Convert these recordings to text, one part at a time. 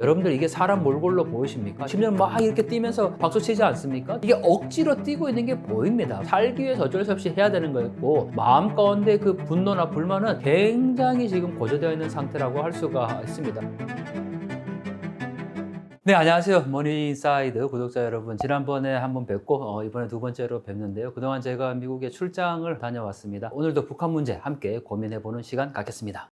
여러분들 이게 사람 몰골로 보이십니까? 심지어 막 이렇게 뛰면서 박수 치지 않습니까? 이게 억지로 뛰고 있는 게 보입니다. 살기 위해서 어쩔 수 없이 해야 되는 거였고 마음 가운데 그 분노나 불만은 굉장히 지금 고조되어 있는 상태라고 할 수가 있습니다. 네, 안녕하세요. 머니인사이드 구독자 여러분. 지난번에 한번 뵙고 이번에 두 번째로 뵙는데요. 그동안 제가 미국에 출장을 다녀왔습니다. 오늘도 북한 문제 함께 고민해보는 시간 갖겠습니다.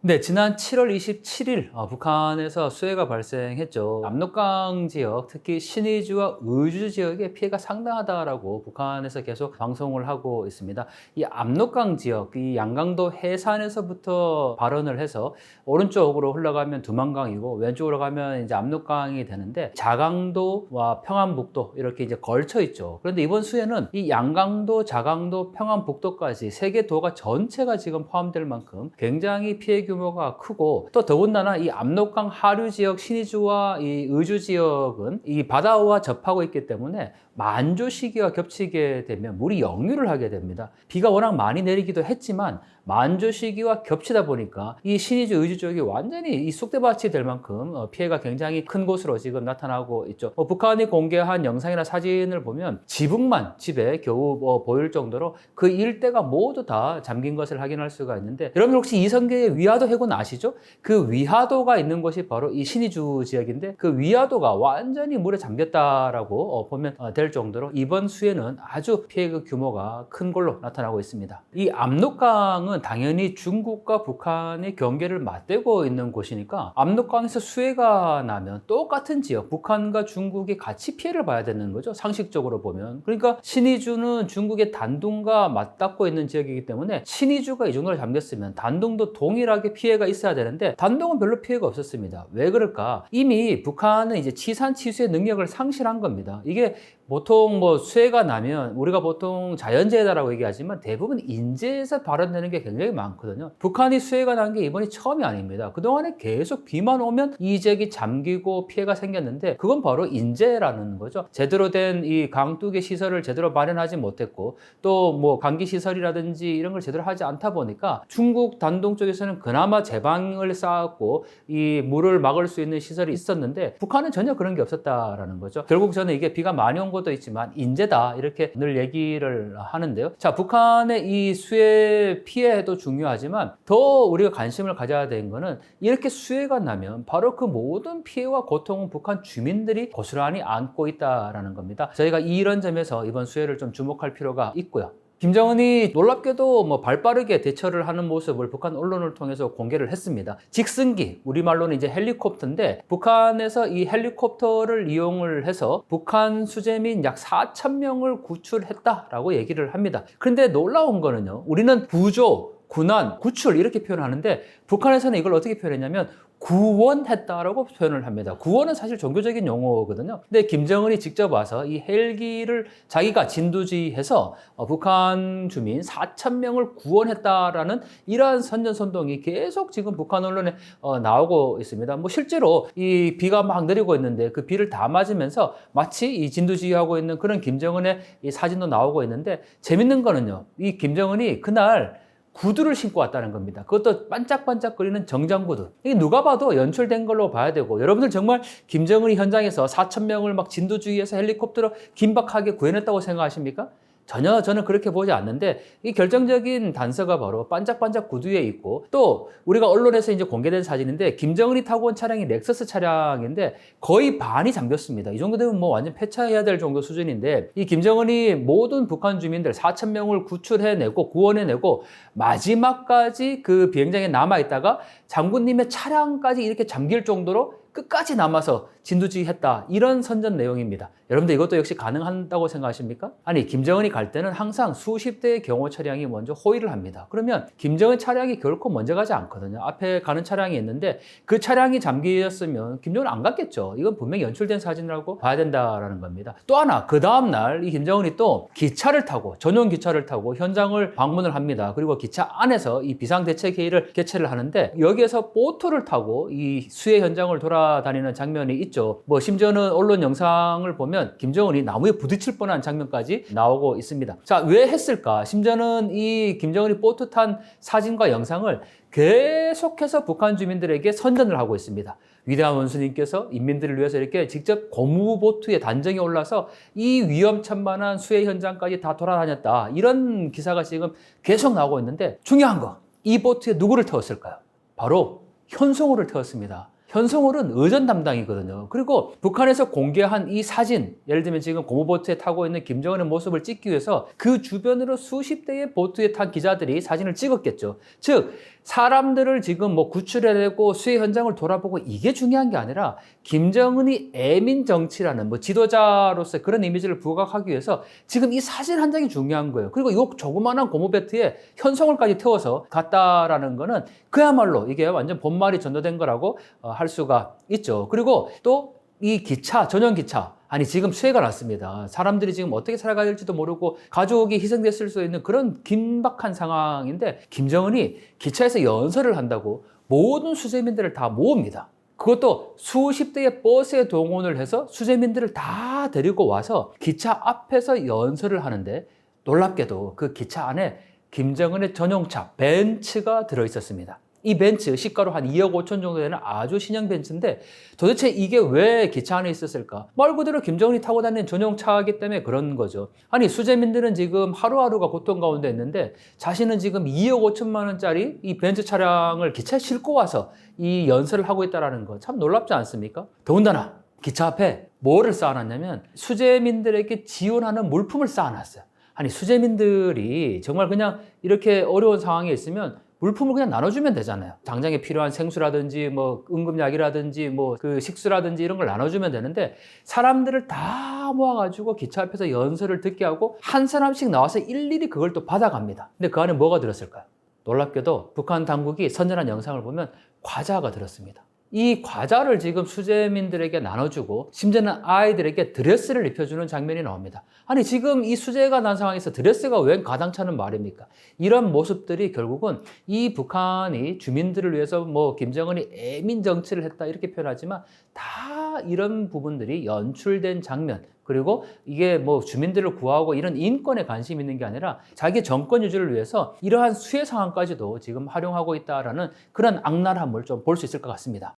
네, 지난 7월 27일 북한에서 수해가 발생했죠. 압록강 지역, 특히 신의주와 의주 지역에 피해가 상당하다라고 북한에서 계속 방송을 하고 있습니다. 이 압록강 지역, 이 양강도 해상에서부터 발원을 해서 오른쪽으로 흘러가면 두만강이고 왼쪽으로 가면 이제 압록강이 되는데 자강도와 평안북도 이렇게 이제 걸쳐 있죠. 그런데 이번 수해는 이 양강도, 자강도, 평안북도까지 세 개 도가 전체가 지금 포함될 만큼 굉장히 피해 규모가 크고 또 더군다나 이 압록강 하류 지역 신의주와 이 의주 지역은 이 바다와 접하고 있기 때문에 만조 시기와 겹치게 되면 물이 역류를 하게 됩니다. 비가 워낙 많이 내리기도 했지만 만조 시기와 겹치다 보니까 이 신의주 의주 쪽이 완전히 이 쑥대밭이 될 만큼 피해가 굉장히 큰 곳으로 지금 나타나고 있죠. 북한이 공개한 영상이나 사진을 보면 지붕만 집에 겨우 보일 정도로 그 일대가 모두 다 잠긴 것을 확인할 수가 있는데, 여러분 혹시 이성계의 위화도 해군 아시죠? 그 위화도가 있는 곳이 바로 이 신의주 지역인데 그 위화도가 완전히 물에 잠겼다라고 보면 될 정도로 이번 수해는 아주 피해 규모가 큰 걸로 나타나고 있습니다. 이 압록강은 당연히 중국과 북한의 경계를 맞대고 있는 곳이니까 압록강에서 수해가 나면 똑같은 지역, 북한과 중국이 같이 피해를 봐야 되는 거죠. 상식적으로 보면. 그러니까 신의주는 중국의 단둥과 맞닿고 있는 지역이기 때문에 신의주가 이 정도로 잠겼으면 단둥도 동일하게 피해가 있어야 되는데 단둥은 별로 피해가 없었습니다. 왜 그럴까? 이미 북한은 이제 치산 치수의 능력을 상실한 겁니다. 이게 보통 수해가 나면 우리가 보통 자연재해다라고 얘기하지만 대부분 인재에서 발현되는 게 굉장히 많거든요. 북한이 수해가 난 게 이번이 처음이 아닙니다. 그동안에 계속 비만 오면 이 지역이 잠기고 피해가 생겼는데 그건 바로 인재라는 거죠. 제대로 된 이 강둑의 시설을 제대로 마련하지 못했고 또 강기 시설이라든지 이런 걸 제대로 하지 않다 보니까 중국 단동 쪽에서는 그나마 제방을 쌓았고 이 물을 막을 수 있는 시설이 있었는데 북한은 전혀 그런 게 없었다라는 거죠. 결국 저는 이게 비가 많이 온 것도 있지만 인재다 이렇게 늘 얘기를 하는데요. 자, 북한의 이 수해 피해도 중요하지만 더 우리가 관심을 가져야 되는 거는 이렇게 수해가 나면 바로 그 모든 피해와 고통은 북한 주민들이 고스란히 안고 있다라는 겁니다. 저희가 이런 점에서 이번 수해를 좀 주목할 필요가 있고요. 김정은이 놀랍게도 발빠르게 대처를 하는 모습을 북한 언론을 통해서 공개를 했습니다. 직승기, 우리말로는 이제 헬리콥터인데 북한에서 이 헬리콥터를 이용을 해서 북한 수재민 약 4,000명을 구출했다라고 얘기를 합니다. 그런데 놀라운 거는요, 우리는 구조, 군안, 구출 이렇게 표현하는데 북한에서는 이걸 어떻게 표현했냐면 구원했다라고 표현을 합니다. 구원은 사실 종교적인 용어거든요. 근데 김정은이 직접 와서 이 헬기를 자기가 진두지휘해서 북한 주민 4,000명을 구원했다라는 이러한 선전선동이 계속 지금 북한 언론에 나오고 있습니다. 실제로 이 비가 막 내리고 있는데 그 비를 다 맞으면서 마치 이 진두지휘하고 있는 그런 김정은의 이 사진도 나오고 있는데, 재밌는 거는요, 이 김정은이 그날 구두를 신고 왔다는 겁니다. 그것도 반짝반짝거리는 정장 구두. 이게 누가 봐도 연출된 걸로 봐야 되고, 여러분들 정말 김정은이 현장에서 4,000명을 막 진두주의해서 헬리콥터로 긴박하게 구해냈다고 생각하십니까? 전혀 저는 그렇게 보지 않는데, 이 결정적인 단서가 바로 반짝반짝 구두에 있고, 또 우리가 언론에서 이제 공개된 사진인데 김정은이 타고 온 차량이 렉서스 차량인데 거의 반이 잠겼습니다. 이 정도 되면 완전 폐차해야 될 정도 수준인데, 이 김정은이 모든 북한 주민들 4,000명을 구출해내고 구원해내고 마지막까지 그 비행장에 남아있다가 장군님의 차량까지 이렇게 잠길 정도로 끝까지 남아서 진두지휘했다, 이런 선전 내용입니다. 여러분들 이것도 역시 가능한다고 생각하십니까? 아니, 김정은이 갈 때는 항상 수십 대의 경호 차량이 먼저 호위를 합니다. 그러면 김정은 차량이 결코 먼저 가지 않거든요. 앞에 가는 차량이 있는데 그 차량이 잠기었으면 김정은 안 갔겠죠. 이건 분명히 연출된 사진이라고 봐야 된다라는 겁니다. 또 하나, 그 다음날 이 김정은이 또 기차를 타고, 전용 기차를 타고 현장을 방문을 합니다. 그리고 기차 안에서 이 비상대책회의를 개최를 하는데 여기에서 보트를 타고 이 수해 현장을 돌아 돌아다니는 장면이 있죠. 뭐 심지어는 언론 영상을 보면 김정은이 나무에 부딪힐 뻔한 장면까지 나오고 있습니다. 자, 왜 했을까? 심지어는 이 김정은이 보트 탄 사진과 영상을 계속해서 북한 주민들에게 선전을 하고 있습니다. 위대한 원수님께서 인민들을 위해서 이렇게 직접 고무보트에 단정에 올라서 이 위험천만한 수해 현장까지 다 돌아다녔다. 이런 기사가 지금 계속 나오고 있는데 중요한 거, 이 보트에 누구를 태웠을까요? 바로 현송호를 태웠습니다. 현송호는 의전 담당이거든요. 그리고 북한에서 공개한 이 사진, 예를 들면 지금 고무보트에 타고 있는 김정은의 모습을 찍기 위해서 그 주변으로 수십 대의 보트에 탄 기자들이 사진을 찍었겠죠. 즉 사람들을 지금 뭐 구출해내고 수해 현장을 돌아보고 이게 중요한 게 아니라 김정은이 애민 정치라는 뭐 지도자로서 그런 이미지를 부각하기 위해서 지금 이 사진 한 장이 중요한 거예요. 그리고 이 조그마한 고무보트에 현송호까지 태워서 갔다라는 거는 그야말로 이게 완전 본말이 전도된 거라고 할 수가 있죠. 그리고 또 이 기차, 전용 기차. 아니 지금 수해가 났습니다. 사람들이 지금 어떻게 살아가야 될지도 모르고 가족이 희생됐을 수 있는 그런 긴박한 상황인데 김정은이 기차에서 연설을 한다고 모든 수재민들을 다 모읍니다. 그것도 수십 대의 버스에 동원을 해서 수재민들을 다 데리고 와서 기차 앞에서 연설을 하는데 놀랍게도 그 기차 안에 김정은의 전용차 벤츠가 들어있었습니다. 이 벤츠 시가로 한 2억 5천 정도 되는 아주 신형 벤츠인데 도대체 이게 왜 기차 안에 있었을까? 말 그대로 김정은이 타고 다니는 전용차이기 때문에 그런 거죠. 아니 수재민들은 지금 하루하루가 고통 가운데 있는데 자신은 지금 2억 5천만 원짜리 이 벤츠 차량을 기차에 싣고 와서 이 연설을 하고 있다는 거 참 놀랍지 않습니까? 더군다나 기차 앞에 뭐를 쌓아놨냐면 수재민들에게 지원하는 물품을 쌓아놨어요. 아니 수재민들이 정말 그냥 이렇게 어려운 상황에 있으면 물품을 그냥 나눠주면 되잖아요. 당장에 필요한 생수라든지 뭐 응급약이라든지 뭐 그 식수라든지 이런 걸 나눠주면 되는데 사람들을 다 모아가지고 기차 앞에서 연설을 듣게 하고 한 사람씩 나와서 일일이 그걸 또 받아갑니다. 근데 그 안에 뭐가 들었을까요? 놀랍게도 북한 당국이 선전한 영상을 보면 과자가 들었습니다. 이 과자를 지금 수재민들에게 나눠주고 심지어는 아이들에게 드레스를 입혀주는 장면이 나옵니다. 아니 지금 이 수재가 난 상황에서 드레스가 웬 가당차는 말입니까? 이런 모습들이 결국은 이 북한이 주민들을 위해서 뭐 김정은이 애민 정치를 했다 이렇게 표현하지만 다 이런 부분들이 연출된 장면 그리고 이게 뭐 주민들을 구하고 이런 인권에 관심이 있는 게 아니라 자기 정권 유지를 위해서 이러한 수해 상황까지도 지금 활용하고 있다라는 그런 악랄함을 좀 볼 수 있을 것 같습니다.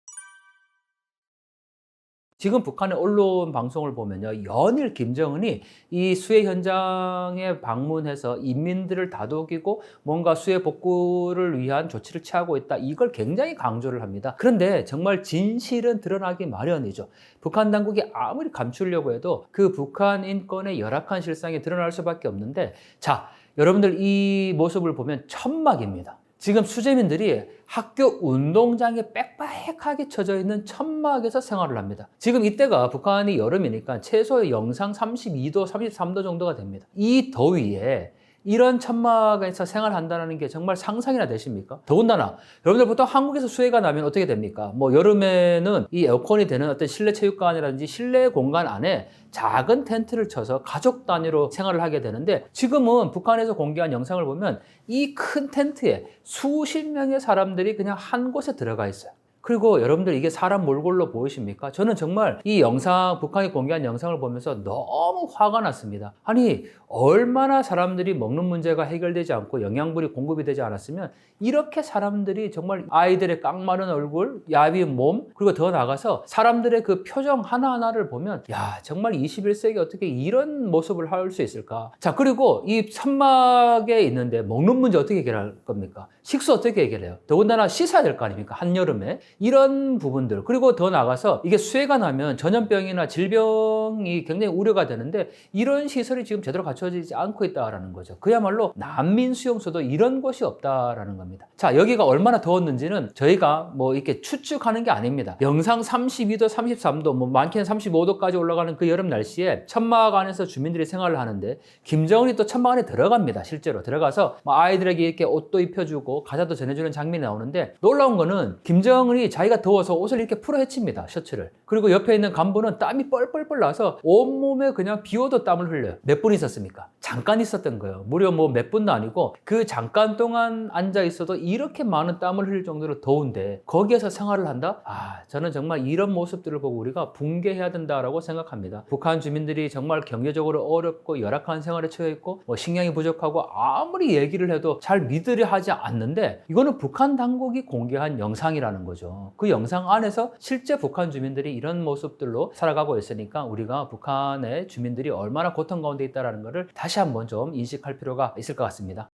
지금 북한의 언론 방송을 보면요, 연일 김정은이 이 수해 현장에 방문해서 인민들을 다독이고 뭔가 수해 복구를 위한 조치를 취하고 있다. 이걸 굉장히 강조를 합니다. 그런데 정말 진실은 드러나기 마련이죠. 북한 당국이 아무리 감추려고 해도 그 북한 인권의 열악한 실상이 드러날 수밖에 없는데, 자, 여러분들 이 모습을 보면 천막입니다. 지금 수재민들이 학교 운동장에 빽빽하게 쳐져 있는 천막에서 생활을 합니다. 지금 이때가 북한이 여름이니까 최소 영상 32도, 33도 정도가 됩니다. 이 더위에 이런 천막에서 생활한다는 게 정말 상상이나 되십니까? 더군다나 여러분들 보통 한국에서 수해가 나면 어떻게 됩니까? 뭐 여름에는 이 에어컨이 되는 어떤 실내 체육관이라든지 실내 공간 안에 작은 텐트를 쳐서 가족 단위로 생활을 하게 되는데 지금은 북한에서 공개한 영상을 보면 이 큰 텐트에 수십 명의 사람들이 그냥 한 곳에 들어가 있어요. 그리고 여러분들 이게 사람 몰골로 보이십니까? 저는 정말 이 영상, 북한이 공개한 영상을 보면서 너무 화가 났습니다. 아니, 얼마나 사람들이 먹는 문제가 해결되지 않고 영양분이 공급이 되지 않았으면 이렇게 사람들이 정말 아이들의 깡마른 얼굴, 야윈 몸, 그리고 더 나아가서 사람들의 그 표정 하나하나를 보면 야, 정말 21세기 어떻게 이런 모습을 할 수 있을까? 자, 그리고 이 천막에 있는데 먹는 문제 어떻게 해결할 겁니까? 식수 어떻게 해결해요? 더군다나 씻어야 될 거 아닙니까? 한여름에. 이런 부분들, 그리고 더 나아가서 이게 수해가 나면 전염병이나 질병이 굉장히 우려가 되는데 이런 시설이 지금 제대로 갖춰지지 않고 있다라는 거죠. 그야말로 난민 수용소도 이런 곳이 없다라는 겁니다. 자, 여기가 얼마나 더웠는지는 저희가 뭐 이렇게 추측하는 게 아닙니다. 영상 32도, 33도, 뭐 많게는 35도까지 올라가는 그 여름 날씨에 천막 안에서 주민들이 생활을 하는데 김정은이 또 천막 안에 들어갑니다. 실제로 들어가서 뭐 아이들에게 이렇게 옷도 입혀주고 과자도 전해주는 장면이 나오는데 놀라운 거는 김정은이 김정은이 자기가 더워서 옷을 이렇게 풀어 헤칩니다. 셔츠를. 그리고 옆에 있는 간부는 땀이 뻘뻘뻘 나서 온몸에 그냥 비 오도 땀을 흘려요. 몇 분 있었습니까? 잠깐 있었던 거예요. 무려 뭐 몇 분도 아니고 그 잠깐 동안 앉아 있어도 이렇게 많은 땀을 흘릴 정도로 더운데 거기에서 생활을 한다? 저는 정말 이런 모습들을 보고 우리가 붕괴해야 된다라고 생각합니다. 북한 주민들이 정말 경제적으로 어렵고 열악한 생활에 처해 있고 식량이 부족하고 아무리 얘기를 해도 잘 믿으려 하지 않는데 이거는 북한 당국이 공개한 영상이라는 거죠. 그 영상 안에서 실제 북한 주민들이 이런 모습들로 살아가고 있으니까 우리가 북한의 주민들이 얼마나 고통 가운데 있다는 것을 다시 한번 좀 인식할 필요가 있을 것 같습니다.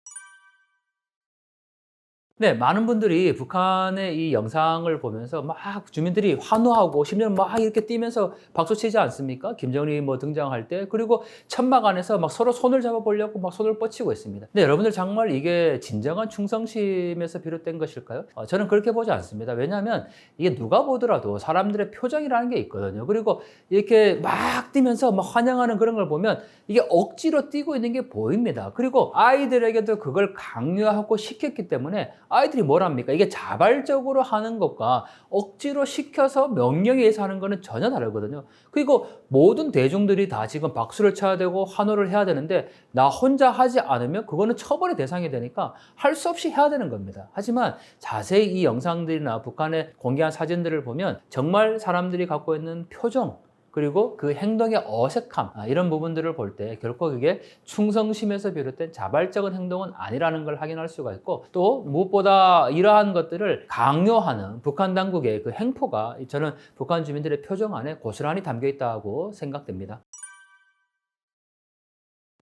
네, 많은 분들이 북한의 이 영상을 보면서 막 주민들이 환호하고 심지어 막 이렇게 뛰면서 박수 치지 않습니까? 김정은이 뭐 등장할 때. 그리고 천막 안에서 막 서로 손을 잡아보려고 막 손을 뻗치고 있습니다. 네, 여러분들 정말 이게 진정한 충성심에서 비롯된 것일까요? 저는 그렇게 보지 않습니다. 왜냐하면 이게 누가 보더라도 사람들의 표정이라는 게 있거든요. 그리고 이렇게 막 뛰면서 막 환영하는 그런 걸 보면 이게 억지로 뛰고 있는 게 보입니다. 그리고 아이들에게도 그걸 강요하고 시켰기 때문에 아이들이 뭘 합니까? 이게 자발적으로 하는 것과 억지로 시켜서 명령에 의해서 하는 거는 전혀 다르거든요. 그리고 모든 대중들이 다 지금 박수를 쳐야 되고 환호를 해야 되는데 나 혼자 하지 않으면 그거는 처벌의 대상이 되니까 할 수 없이 해야 되는 겁니다. 하지만 자세히 이 영상들이나 북한의 공개한 사진들을 보면 정말 사람들이 갖고 있는 표정 그리고 그 행동의 어색함 이런 부분들을 볼 때 결코 그게 충성심에서 비롯된 자발적인 행동은 아니라는 걸 확인할 수가 있고 또 무엇보다 이러한 것들을 강요하는 북한 당국의 그 행포가 저는 북한 주민들의 표정 안에 고스란히 담겨 있다고 생각됩니다.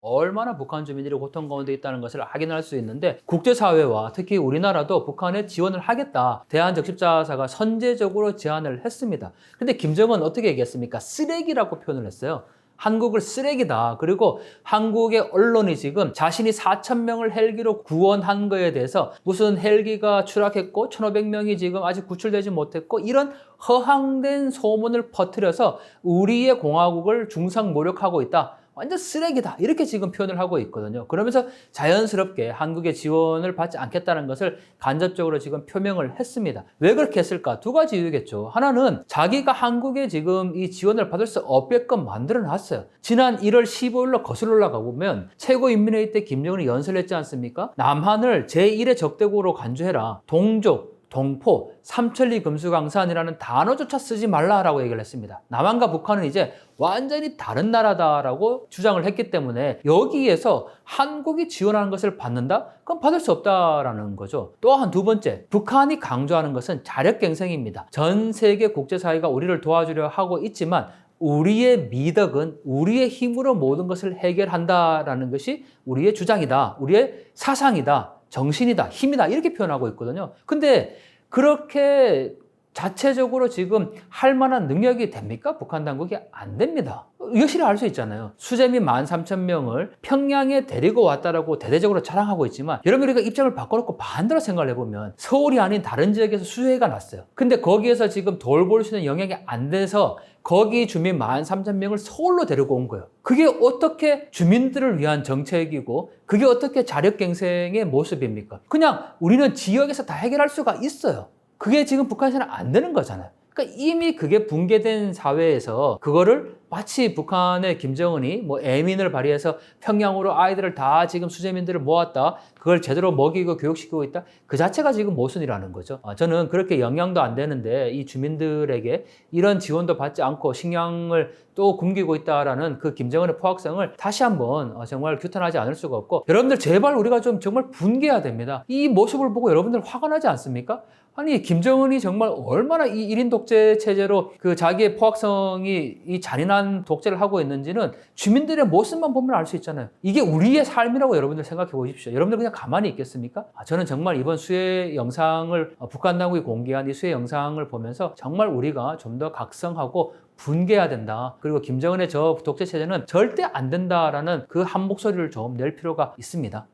얼마나 북한 주민들이 고통 가운데 있다는 것을 확인할 수 있는데 국제사회와 특히 우리나라도 북한에 지원을 하겠다. 대한적십자사가 선제적으로 제안을 했습니다. 근데 김정은 어떻게 얘기했습니까? 쓰레기라고 표현을 했어요. 한국을 쓰레기다. 그리고 한국의 언론이 지금 자신이 4,000명을 헬기로 구원한 거에 대해서 무슨 헬기가 추락했고 1,500명이 지금 아직 구출되지 못했고 이런 허황된 소문을 퍼뜨려서 우리의 공화국을 중상모략하고 있다. 완전 쓰레기다. 이렇게 지금 표현을 하고 있거든요. 그러면서 자연스럽게 한국의 지원을 받지 않겠다는 것을 간접적으로 지금 표명을 했습니다. 왜 그렇게 했을까? 두 가지 이유겠죠. 하나는 자기가 한국에 지금 이 지원을 받을 수 없게끔 만들어 놨어요. 지난 1월 15일로 거슬러 올라가 보면 최고인민회의 때 김정은이 연설을 했지 않습니까? 남한을 제1의 적대국으로 간주해라. 동족, 동포, 삼천리 금수강산이라는 단어조차 쓰지 말라라고 얘기를 했습니다. 남한과 북한은 이제 완전히 다른 나라다라고 주장을 했기 때문에 여기에서 한국이 지원하는 것을 받는다? 그럼 받을 수 없다라는 거죠. 또한 두 번째, 북한이 강조하는 것은 자력갱생입니다. 전 세계 국제사회가 우리를 도와주려 하고 있지만 우리의 미덕은 우리의 힘으로 모든 것을 해결한다라는 것이 우리의 주장이다. 우리의 사상이다. 정신이다, 힘이다 이렇게 표현하고 있거든요. 근데 그렇게 자체적으로 지금 할 만한 능력이 됩니까? 북한 당국이 안 됩니다. 여실히 알 수 있잖아요. 수재미 13,000명을 평양에 데리고 왔다라고 대대적으로 자랑하고 있지만 여러분 우리가 입장을 바꿔놓고 반대로 생각을 해보면 서울이 아닌 다른 지역에서 수해가 났어요. 근데 거기에서 지금 돌볼 수 있는 영향이 안 돼서 거기 주민 13,000명을 서울로 데리고 온 거예요. 그게 어떻게 주민들을 위한 정책이고 그게 어떻게 자력갱생의 모습입니까? 그냥 우리는 지역에서 다 해결할 수가 있어요. 그게 지금 북한에서는 안 되는 거잖아요. 그러니까 이미 그게 붕괴된 사회에서 그거를 마치 북한의 김정은이 뭐 애민을 발휘해서 평양으로 아이들을 다 지금 수재민들을 모았다. 그걸 제대로 먹이고 교육시키고 있다. 그 자체가 지금 모순이라는 거죠. 저는 그렇게 영향도 안 되는데 이 주민들에게 이런 지원도 받지 않고 식량을 또 굶기고 있다라는 그 김정은의 포악성을 다시 한번 정말 규탄하지 않을 수가 없고 여러분들 제발 우리가 좀 정말 분개해야 됩니다. 이 모습을 보고 여러분들 화가 나지 않습니까? 아니 김정은이 정말 얼마나 이 1인 독재 체제로 그 자기의 포악성이 이 잔인한 독재를 하고 있는지는 주민들의 모습만 보면 알 수 있잖아요. 이게 우리의 삶이라고 여러분들 생각해 보십시오. 여러분들 그냥 가만히 있겠습니까? 저는 정말 이번 수해 영상을 북한 당국이 공개한 이 수해 영상을 보면서 정말 우리가 좀 더 각성하고 분개해야 된다. 그리고 김정은의 저 독재 체제는 절대 안 된다라는 그 한 목소리를 좀 낼 필요가 있습니다.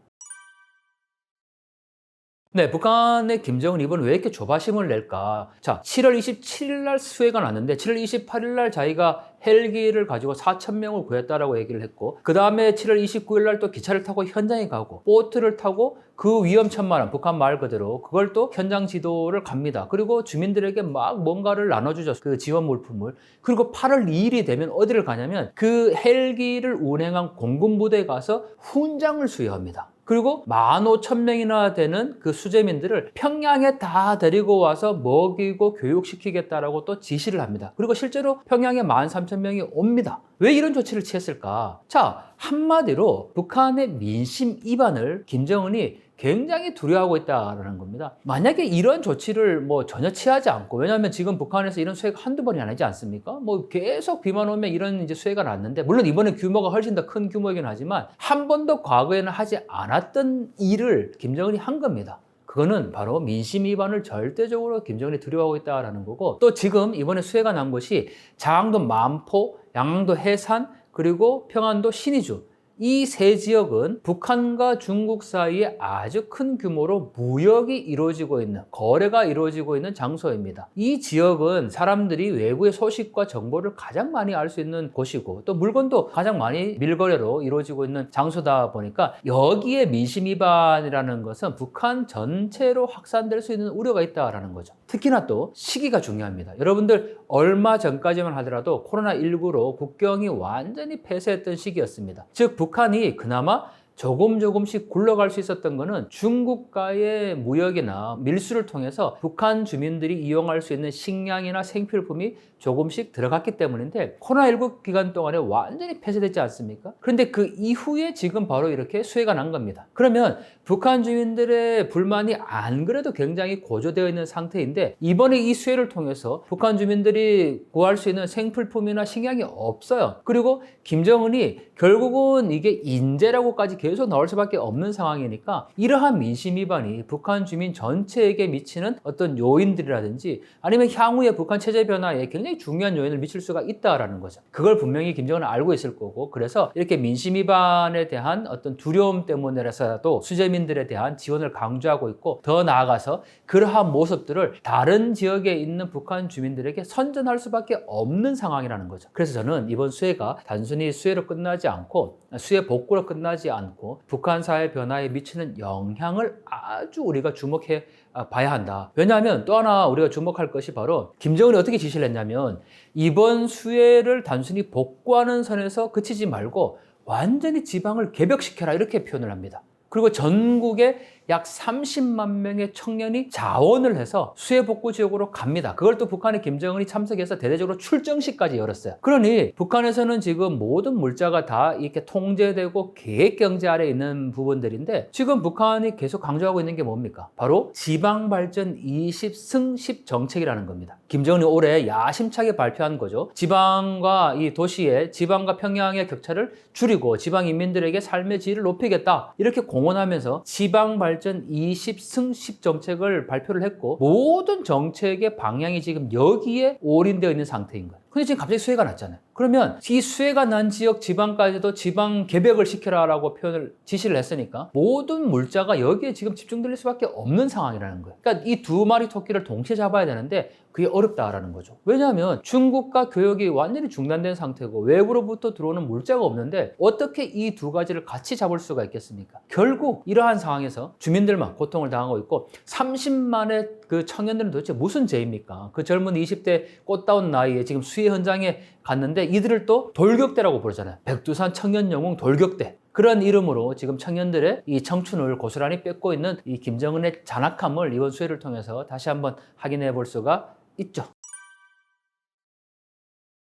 네, 북한의 김정은 이번 왜 이렇게 조바심을 낼까? 자, 7월 27일 날 수해가 났는데 7월 28일 날 자기가 헬기를 가지고 4,000명을 구했다라고 얘기를 했고, 그 다음에 7월 29일 날 또 기차를 타고 현장에 가고, 보트를 타고 그 위험천만한 북한 말 그대로 그걸 또 현장 지도를 갑니다. 그리고 주민들에게 막 뭔가를 나눠주죠. 그 지원 물품을. 그리고 8월 2일이 되면 어디를 가냐면 그 헬기를 운행한 공군부대에 가서 훈장을 수여합니다. 그리고 15,000명이나 되는 그 수재민들을 평양에 다 데리고 와서 먹이고 교육시키겠다라고 또 지시를 합니다. 그리고 실제로 평양에 13,000명이 옵니다. 왜 이런 조치를 취했을까? 자, 한마디로 북한의 민심 위반을 김정은이 굉장히 두려워하고 있다는 겁니다. 만약에 이런 조치를 전혀 취하지 않고, 왜냐하면 지금 북한에서 이런 수해가 한두 번이 아니지 않습니까? 계속 비만 오면 이런 이제 수해가 났는데, 물론 이번엔 규모가 훨씬 더 큰 규모이긴 하지만 한 번도 과거에는 하지 않았던 일을 김정은이 한 겁니다. 그거는 바로 민심 위반을 절대적으로 김정은이 두려워하고 있다는 거고, 또 지금 이번에 수해가 난 곳이 장안도 만포, 양양도 해산, 그리고 평안도 신의주, 이 세 지역은 북한과 중국 사이에 아주 큰 규모로 무역이 이루어지고 있는, 거래가 이루어지고 있는 장소입니다. 이 지역은 사람들이 외부의 소식과 정보를 가장 많이 알 수 있는 곳이고, 또 물건도 가장 많이 밀거래로 이루어지고 있는 장소다 보니까 여기에 민심 위반이라는 것은 북한 전체로 확산될 수 있는 우려가 있다는 거죠. 특히나 또 시기가 중요합니다. 여러분들 얼마 전까지만 하더라도 코로나19로 국경이 완전히 폐쇄했던 시기였습니다. 즉 북한이 그나마 조금씩 굴러갈 수 있었던 거는 중국과의 무역이나 밀수를 통해서 북한 주민들이 이용할 수 있는 식량이나 생필품이 조금씩 들어갔기 때문인데, 코로나19 기간 동안에 완전히 폐쇄됐지 않습니까? 그런데 그 이후에 지금 바로 이렇게 수해가 난 겁니다. 그러면 북한 주민들의 불만이 안 그래도 굉장히 고조되어 있는 상태인데, 이번에 이 수해를 통해서 북한 주민들이 구할 수 있는 생필품이나 식량이 없어요. 그리고 김정은이 결국은 이게 인재라고까지 계속 나올 수밖에 없는 상황이니까, 이러한 민심 위반이 북한 주민 전체에게 미치는 어떤 요인들이라든지 아니면 향후에 북한 체제 변화에 굉장히 중요한 요인을 미칠 수가 있다라는 거죠. 그걸 분명히 김정은은 알고 있을 거고, 그래서 이렇게 민심 위반에 대한 어떤 두려움 때문에라도 수재민들에 대한 지원을 강조하고 있고, 더 나아가서 그러한 모습들을 다른 지역에 있는 북한 주민들에게 선전할 수밖에 없는 상황이라는 거죠. 그래서 저는 이번 수해가 단순히 수해로 끝나지 않고, 수해 복구로 끝나지 않고 북한 사회 변화에 미치는 영향을 아주 우리가 주목해 봐야 한다. 왜냐하면 또 하나 우리가 주목할 것이 바로 김정은이 어떻게 지시를 했냐면, 이번 수해를 단순히 복구하는 선에서 그치지 말고 완전히 지방을 개벽시켜라, 이렇게 표현을 합니다. 그리고 전국에 약 30만 명의 청년이 자원을 해서 수해 복구 지역으로 갑니다. 그걸 또 북한의 김정은이 참석해서 대대적으로 출정식까지 열었어요. 그러니 북한에서는 지금 모든 물자가 다 이렇게 통제되고 계획 경제 아래 있는 부분들인데, 지금 북한이 계속 강조하고 있는 게 뭡니까? 바로 지방발전 20승10 정책이라는 겁니다. 김정은이 올해 야심차게 발표한 거죠. 지방과 이 도시의, 지방과 평양의 격차를 줄이고 지방 인민들에게 삶의 질을 높이겠다, 이렇게 공언하면서 지방발전 20승10 정책을 발표를 했고, 모든 정책의 방향이 지금 여기에 올인되어 있는 상태인 거예요. 근데 지금 갑자기 수해가 났잖아요. 그러면 이 수해가 난 지역 지방까지도 지방 개벽을 시켜라라고 표현을 지시를 했으니까 모든 물자가 여기에 지금 집중될 수밖에 없는 상황이라는 거예요. 그러니까 이 두 마리 토끼를 동시에 잡아야 되는데 그게 어렵다라는 거죠. 왜냐하면 중국과 교역이 완전히 중단된 상태고 외부로부터 들어오는 물자가 없는데 어떻게 이 두 가지를 같이 잡을 수가 있겠습니까? 결국 이러한 상황에서 주민들만 고통을 당하고 있고, 30만의 그 청년들은 도대체 무슨 죄입니까? 그 젊은 20대 꽃다운 나이에 지금 수해 현장에 갔는데 이들을 또 돌격대라고 부르잖아요. 백두산 청년 영웅 돌격대. 그런 이름으로 지금 청년들의 이 청춘을 고스란히 뺏고 있는 이 김정은의 잔악함을 이번 수해를 통해서 다시 한번 확인해 볼 수가 있죠.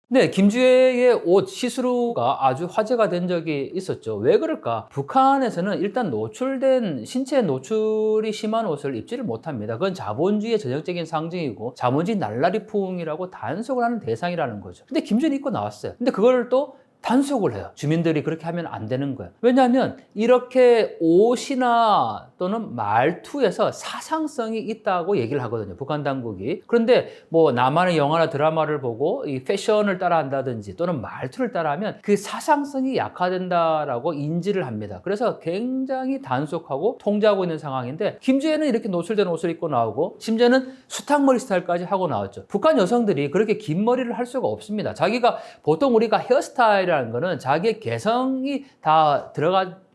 네, 김주혜의 옷 시스루가 아주 화제가 된 적이 있었죠. 왜 그럴까? 북한에서는 일단 노출된, 신체 노출이 심한 옷을 입지를 못합니다. 그건 자본주의의 전형적인 상징이고 자본주의 날라리풍이라고 단속을 하는 대상이라는 거죠. 근데 김주혜는 입고 나왔어요. 근데 그걸 또 단속을 해요. 주민들이 그렇게 하면 안 되는 거예요. 왜냐하면 이렇게 옷이나 또는 말투에서 사상성이 있다고 얘기를 하거든요. 북한 당국이. 그런데 뭐 나만의 영화나 드라마를 보고 이 패션을 따라한다든지 또는 말투를 따라하면 그 사상성이 약화된다라고 인지를 합니다. 그래서 굉장히 단속하고 통제하고 있는 상황인데 김주애는 이렇게 노출된 옷을 입고 나오고 심지어는 수탉머리 스타일까지 하고 나왔죠. 북한 여성들이 그렇게 긴 머리를 할 수가 없습니다. 자기가 보통 우리가 헤어스타일이라는 거는 자기의 개성이 다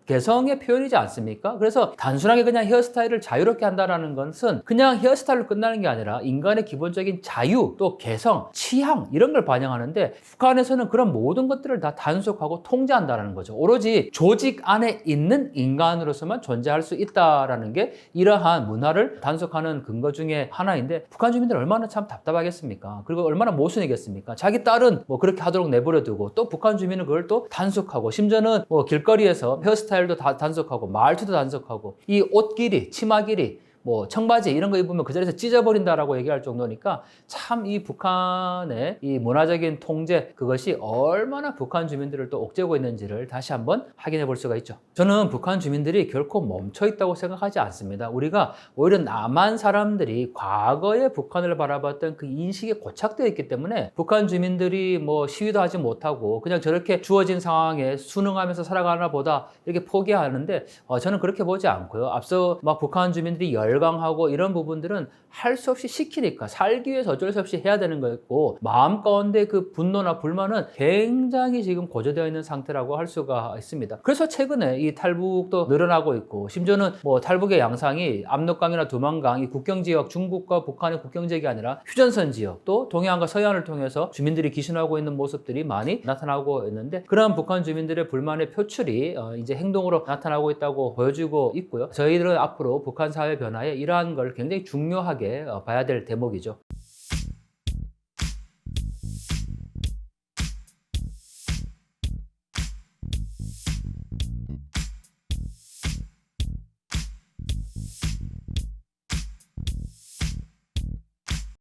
개성의 표현이지 않습니까? 그래서 단순하게 그냥 헤어스타일을 자유롭게 한다는 것은 그냥 헤어스타일로 끝나는 게 아니라 인간의 기본적인 자유, 또 개성, 취향 이런 걸 반영하는데 북한에서는 그런 모든 것들을 다 단속하고 통제한다는 거죠. 오로지 조직 안에 있는 인간으로서만 존재할 수 있다는 게 이러한 문화를 단속하는 근거 중에 하나인데 북한 주민들 얼마나 참 답답하겠습니까? 그리고 얼마나 모순이겠습니까? 자기 딸은 뭐 그렇게 하도록 내버려 두고 또 북한 주민은 그걸 또 단속하고 심지어는 뭐 길거리에서 헤어스타일 스타일도 다 단속하고 말투도 단속하고 이 옷 길이, 치마 길이, 뭐 청바지 이런 거 입으면 그 자리에서 찢어버린다라고 얘기할 정도니까 참 이 북한의 이 문화적인 통제 그것이 얼마나 북한 주민들을 또 옥죄고 있는지를 다시 한번 확인해 볼 수가 있죠. 저는 북한 주민들이 결코 멈춰 있다고 생각하지 않습니다. 우리가 오히려 남한 사람들이 과거에 북한을 바라봤던 그 인식에 고착되어 있기 때문에 북한 주민들이 뭐 시위도 하지 못하고 그냥 저렇게 주어진 상황에 순응하면서 살아가나 보다 이렇게 포기하는데 저는 그렇게 보지 않고요. 앞서 막 북한 주민들이 열광하고 이런 부분들은 할 수 없이 시키니까 살기 위해서 어쩔 수 없이 해야 되는 거였고 마음 가운데 그 분노나 불만은 굉장히 지금 고조되어 있는 상태라고 할 수가 있습니다. 그래서 최근에 이 탈북도 늘어나고 있고 심지어는 뭐 탈북의 양상이 압록강이나 두만강 이 국경 지역 중국과 북한의 국경 지역이 아니라 휴전선 지역 또 동해안과 서해안을 통해서 주민들이 기신하고 있는 모습들이 많이 나타나고 있는데 그런 북한 주민들의 불만의 표출이 이제 행동으로 나타나고 있다고 보여지고 있고요. 저희들은 앞으로 북한 사회 변화에 이러한 걸 굉장히 중요하게 봐야 될 대목이죠.